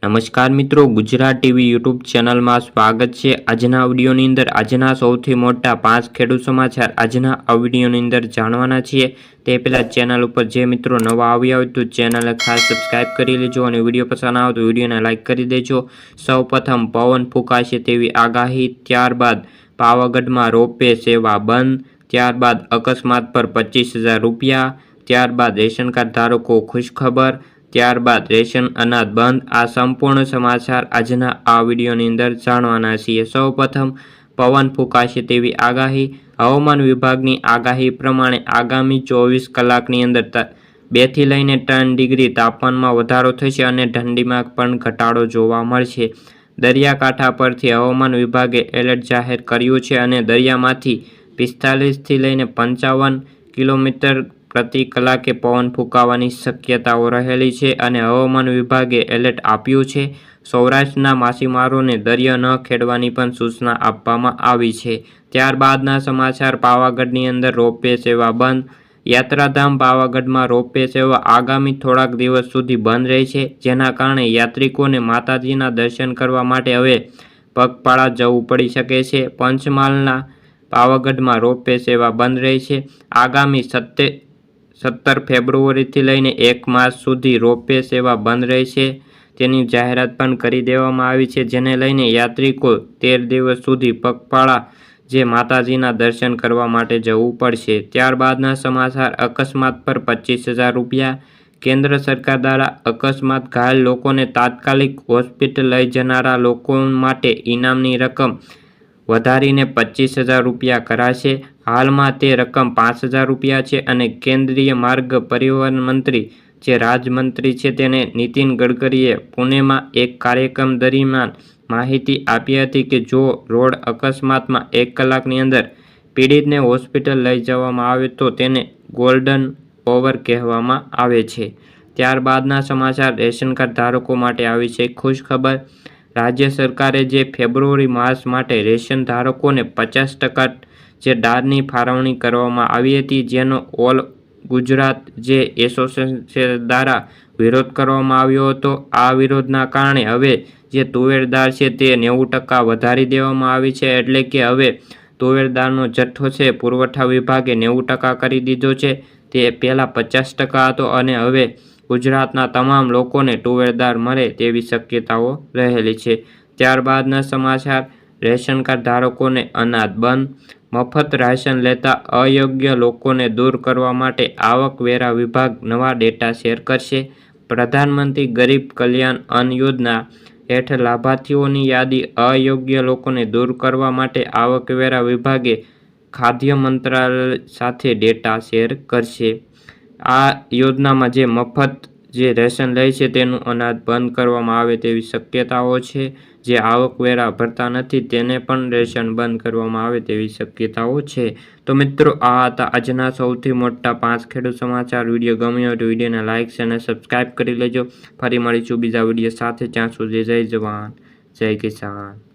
નમસ્કાર મિત્રો, Gujarat TV YouTube ચેનલમાં સ્વાગત છે। આજના વિડીયોની અંદર આજના સૌથી મોટા 5 ખેડૂત સમાચાર આજના આ વિડીયોની અંદર જાણવાના છીએ। તે પહેલાં ચેનલ ઉપર જે મિત્રો નવા આવ્યા હોય તો ચેનલને ખાસ સબસ્ક્રાઇબ કરી લેજો અને વિડીયો પસંદ આવે તો વિડીયોને લાઇક કરી દેજો। સૌપ્રથમ પવન ફૂંકાશે તેવી આગાહી, ત્યારબાદ પાવાગઢમાં રોપવે સેવા બંધ, ત્યારબાદ અકસ્માત પર 25,000 રૂપિયા, ત્યારબાદ રેશન કાર્ડ ધારકો ખુશખબર, ત્યારબાદ રેશન અનાજ બંધ। આ સંપૂર્ણ સમાચાર આજના આ વિડીયોની અંદર જાણવાના છીએ। સૌપ્રથમ પવન ફૂંકાશે તેવી આગાહી। હવામાન વિભાગની આગાહી પ્રમાણે આગામી 24 કલાકની અંદર 2 થી લઈને 3 ડિગ્રી તાપમાનમાં વધારો થશે અને ઠંડીમાં પણ ઘટાડો જોવા મળશે। દરિયાકાંઠા પરથી હવામાન વિભાગે એલર્ટ જાહેર કર્યું છે અને દરિયામાંથી 45 થી લઈને 55 કિલોમીટર પ્રતિ કલાકે પવન ફૂંકાવાની શક્યતાઓ રહેલી છે અને હવામાન વિભાગે એલર્ટ આપ્યું છે। સૌરાષ્ટ્રના માછીમારોને દરિયો ન ખેડવાની પણ સૂચના આપવામાં આવી છે। ત્યારબાદના સમાચાર, પાવાગઢની અંદર રોપવે સેવા બંધ। યાત્રાધામ પાવાગઢમાં રોપવે સેવા આગામી થોડાક દિવસ સુધી બંધ રહેશે, જેના કારણે યાત્રિકોને માતાજીના દર્શન કરવા માટે હવે પગપાળા જવું પડી શકે છે। પંચમહાલના પાવાગઢમાં રોપવે સેવા બંધ રહેશે। આગામી 17 ફેબ્રુઆરીથી લઈને 1 માર્ચ સુધી રોપવે સેવા બંધ રહેશે તેની જાહેરાત પણ કરી દેવામાં આવી છે, જેને લઈને યાત્રિકો 13 દિવસ સુધી પગપાળા જે માતાજીના દર્શન કરવા માટે જવું પડશે। ત્યારબાદના સમાચાર, અકસ્માત પર 25,000 રૂપિયા। કેન્દ્ર સરકાર દ્વારા અકસ્માત ઘાયલ લોકોને તાત્કાલિક હોસ્પિટલ લઈ જનારા લોકો માટે ઇનામની રકમ વધારીને 25,000 રૂપિયા કરાશે। હાલમાં તે રકમ 5,000 રૂપિયા છે અને કેન્દ્રીય માર્ગ પરિવહન મંત્રી જે રાજ્યમંત્રી છે તેને નીતિન ગડકરીએ પુણેમાં એક કાર્યક્રમ દરમિયાન માહિતી આપી હતી કે જો રોડ અકસ્માતમાં 1 કલાકની અંદર પીડિતને હોસ્પિટલ લઈ જવામાં આવે તો તેને ગોલ્ડન ઓવર કહેવામાં આવે છે। ત્યારબાદના સમાચાર, રેશન કાર્ડ ધારકો માટે આવી છે ખુશખબર। રાજ્ય સરકારે જે ફેબ્રુઆરી માસ માટે રેશન ધારકોને 50% જે દાળની ફાળવણી કરવામાં આવી હતી, જેનો ઓલ ગુજરાત જે એસોસિએશન દ્વારા વિરોધ કરવામાં આવ્યો હતો। આ વિરોધના કારણે હવે જે તુવેર દાળ છે તે 90% વધારી દેવામાં આવી છે, એટલે કે હવે તુવેર દાળનો જથ્થો છે પુરવઠા વિભાગે 90% કરી દીધો છે। તે પહેલાં 50% હતો અને હવે ગુજરાતના તમામ લોકોને તુવેર દાળ મળે તેવી શક્યતાઓ રહેલી છે। ત્યારબાદના સમાચાર, રેશન કાર્ડ ધારકોને અનાજ બંધ। મફત રાશન લેતા અયોગ્ય લોકોને દૂર કરવા માટે આવકવેરા વિભાગ નવા ડેટા શેર કરશે। પ્રધાનમંત્રી ગરીબ કલ્યાણ અન્ન યોજના હેઠળ લાભાર્થીઓની યાદી અયોગ્ય લોકોને દૂર કરવા માટે આવકવેરા વિભાગે ખાદ્ય મંત્રાલય સાથે ડેટા શેર કરશે। આ યોજનામાં જે મફત જે રેશન લે છે તેનું અનાજ બંધ કરવામાં આવે તેવી શક્યતાઓ છે। જે આવકવેરા ભરતા નથી તેને પણ રેશન બંધ કરવામાં આવે તેવી શક્યતાઓ છે। તો મિત્રો, આ હતા આજના સૌથી મોટા 5 ખેડૂત સમાચાર। વિડીયો ગમ્યો હોય તો વિડીયોને લાઇક અને સબસ્ક્રાઇબ કરી લેજો। ફરી મળીશું બીજા વિડીયો સાથે, ત્યાં સુધી જય જવાન જય કિસાન।